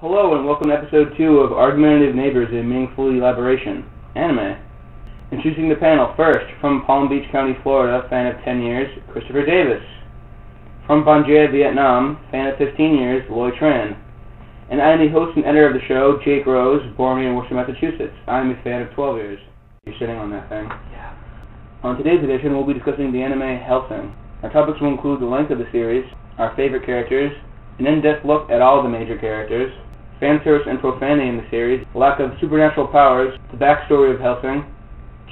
Hello and welcome to episode 2 of Argumentative Neighbors, A Meaningful Elaboration, A.N.I.M.E. Introducing the panel first, from Palm Beach County, Florida, fan of 10 years, Christopher Davis. From Banjia, Vietnam, fan of 15 years, Tran. And I am the host and editor of the show, Jake Rose, born in Worcester, Massachusetts. I am a fan of 12 years. You're sitting on that thing. Yeah. On today's edition, we'll be discussing the anime Hellsing. Our topics will include the length of the series, our favorite characters, an in-depth look at all the major characters, fan service and profanity in the series, lack of supernatural powers, the backstory of Hellsing,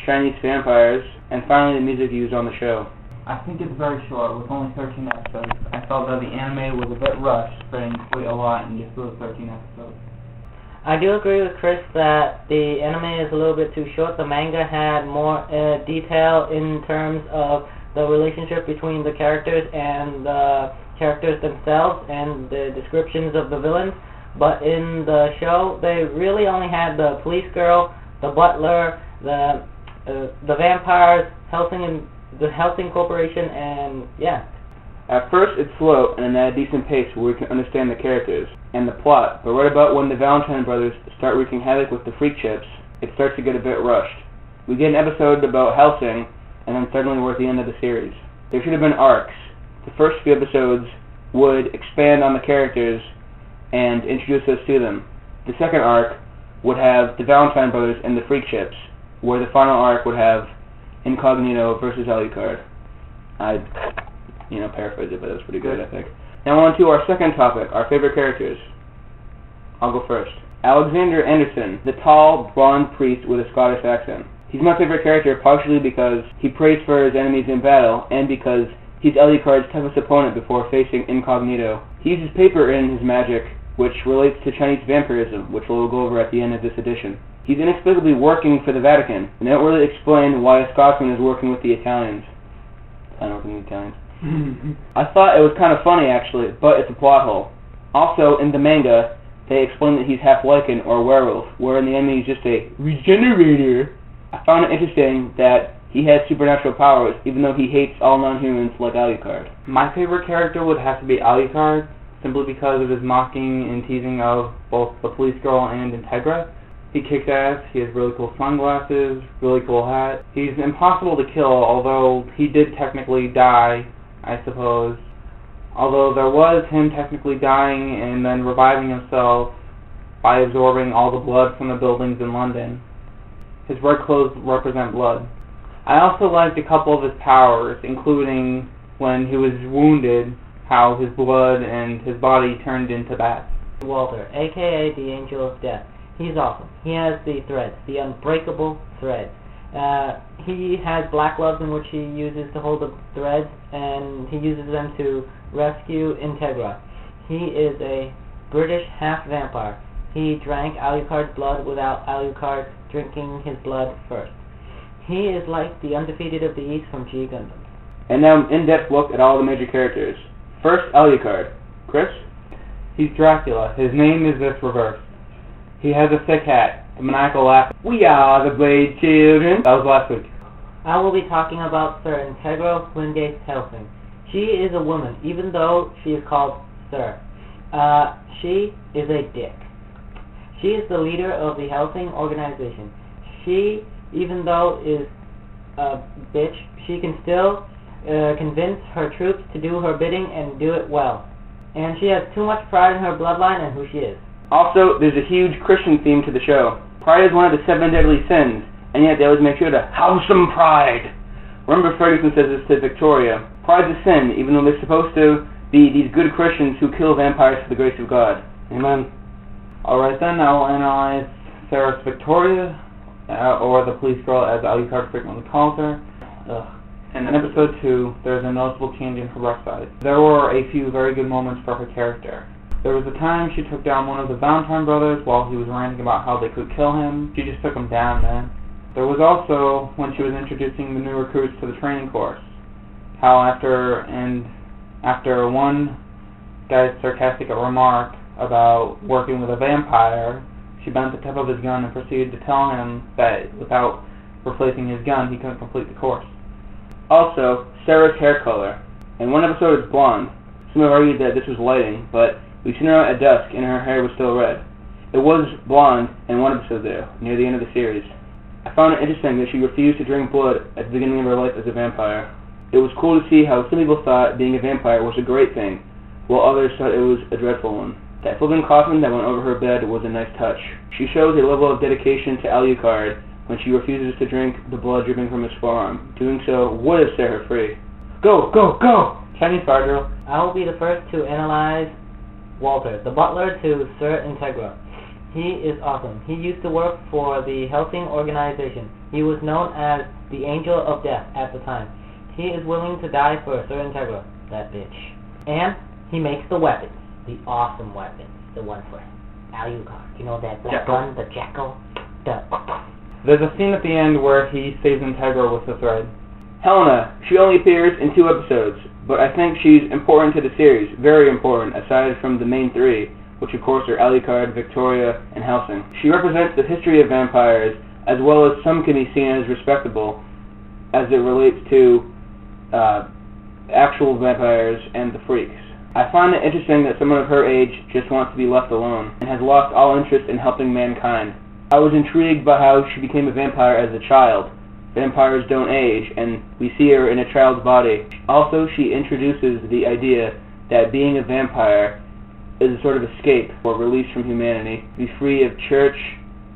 Chinese vampires, and finally the music used on the show. I think it's very short, with only 13 episodes. I felt that the anime was a bit rushed, spending quite a lot in just those 13 episodes. I do agree with Chris that the anime is a little bit too short. The manga had more detail in terms of the relationship between the characters and the characters themselves and the descriptions of the villains. But in the show, they really only had the police girl, the butler, the vampires, the Hellsing Corporation, and yeah. At first, it's slow and at a decent pace where we can understand the characters and the plot, but right about when the Valentine brothers start wreaking havoc with the freak ships, it starts to get a bit rushed. We get an episode about Hellsing, and then suddenly we're at the end of the series. There should have been arcs. The first few episodes would expand on the characters and introduce us to them. The second arc would have the Valentine brothers and the freak ships, where the final arc would have Incognito versus Alucard. I paraphrase it, but it was pretty good, I think. Now on to our second topic, our favorite characters. I'll go first. Alexander Anderson, the tall, blonde priest with a Scottish accent. He's my favorite character partially because he prays for his enemies in battle, and because he's Alucard's toughest opponent before facing Incognito. He uses paper in his magic, which relates to Chinese vampirism, which we'll go over at the end of this edition. He's inexplicably working for the Vatican, and they don't really explain why a Scotsman is working with the Italians. I don't think the Italians. I thought it was kind of funny, actually, but it's a plot hole. Also, in the manga, they explain that he's half lichen or werewolf, where in the anime he's just a regenerator. I found it interesting that he has supernatural powers, even though he hates all non-humans like Alucard. My favorite character would have to be Alucard, simply because of his mocking and teasing of both the police girl and Integra. He kicks ass, he has really cool sunglasses, really cool hat. He's impossible to kill, although he did technically die, I suppose. Although there was him technically dying and then reviving himself by absorbing all the blood from the buildings in London. His red clothes represent blood. I also liked a couple of his powers, including when he was wounded, how his blood and his body turned into bats. Walter, aka the Angel of Death. He's awesome. He has the threads, the unbreakable threads. He has black gloves in which he uses to hold the threads, and he uses them to rescue Integra. He is a British half-vampire. He drank Alucard's blood without Alucard drinking his blood first. He is like the Undefeated of the East from G Gundam. And now an in-depth look at all the major characters. First, Alucard. Chris? He's Dracula. His name is this reversed. He has a thick hat, a maniacal laugh. We are the Blade Children. That was last week. I will be talking about Sir Integra Wingate Hellsing. She is a woman, even though she is called Sir. She is a dick. She is the leader of the Hellsing organization. She, even though is a bitch, she can still convince her troops to do her bidding and do it well. And she has too much pride in her bloodline and who she is. Also, there's a huge Christian theme to the show. Pride is one of the 7 deadly sins, and yet they always make sure to have some pride. Remember, Ferguson says this to Victoria. Pride's a sin, even though they're supposed to be these good Christians who kill vampires for the grace of God. Amen. Alright then, I will analyze Sarah's Victoria, or the police girl as Alucard frequently calls her. And in episode 2, there's a noticeable change in her rough side. There were a few very good moments for her character. There was a time she took down one of the Valentine brothers while he was ranting about how they could kill him. She just took him down, man. There was also when she was introducing the new recruits to the training course. How after one guy's sarcastic remark about working with a vampire, she bent the tip of his gun and proceeded to tell him that without replacing his gun, he couldn't complete the course. Also, Sarah's hair color. In one episode it's blonde. Some have argued that this was lighting, but we've seen her at dusk and her hair was still red. It was blonde in one episode though, near the end of the series. I found it interesting that she refused to drink blood at the beginning of her life as a vampire. It was cool to see how some people thought being a vampire was a great thing, while others thought it was a dreadful one. That flipping coffin that went over her bed was a nice touch. She shows a level of dedication to Alucard when she refuses to drink the blood dripping from his forearm. Doing so would have set her free. Go, go, go! Chinese fire drill. I will be the first to analyze Walter, the butler to Sir Integra. He is awesome. He used to work for the Hellsing organization. He was known as the Angel of Death at the time. He is willing to die for Sir Integra, that bitch. And he makes the weapons, the awesome weapons, the one for Alucard. You know that black gun, the jackal, There's a scene at the end where he saves Integra with the thread. Helena. She only appears in 2 episodes, but I think she's important to the series, very important, aside from the main 3, which of course are Alucard, Victoria, and Hellsing. She represents the history of vampires, as well as some can be seen as respectable, as it relates to actual vampires and the freaks. I find it interesting that someone of her age just wants to be left alone, and has lost all interest in helping mankind. I was intrigued by how she became a vampire as a child. Vampires don't age, and we see her in a child's body. Also, she introduces the idea that being a vampire is a sort of escape or release from humanity, to be free of church,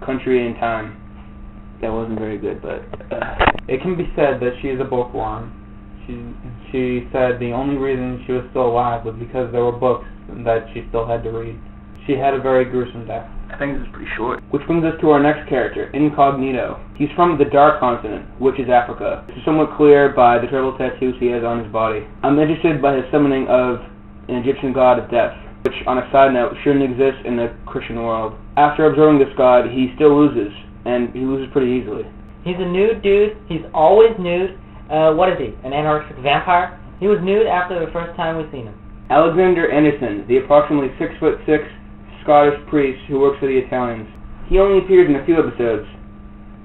country, and time. That wasn't very good, but It can be said that she is a bookworm. She said the only reason she was still alive was because there were books that she still had to read. She had a very gruesome death. I think this is pretty short. Which brings us to our next character, Incognito. He's from the Dark Continent, which is Africa. This is somewhat clear by the tribal tattoos he has on his body. I'm interested by his summoning of an Egyptian god of death, which, on a side note, shouldn't exist in the Christian world. After absorbing this god, he still loses, and he loses pretty easily. He's a nude dude. He's always nude. What is he? An anorexic vampire? He was nude after the first time we seen him. Alexander Anderson, the approximately 6'6" Scottish priest who works for the Italians. He only appears in a few episodes.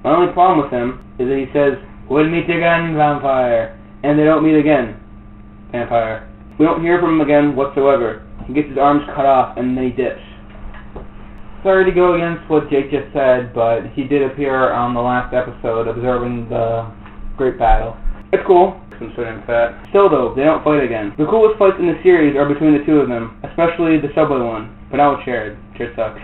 My only problem with him is that he says, "We'll meet again, vampire," and they don't meet again, vampire. We don't hear from him again whatsoever. He gets his arms cut off and then he dips. Sorry to go against what Jake just said, but he did appear on the last episode observing the great battle. It's cool, considering fat. Still though, they don't fight again. The coolest fights in the series are between the 2 of them, especially the subway one, but now it's shared. Jared sucks.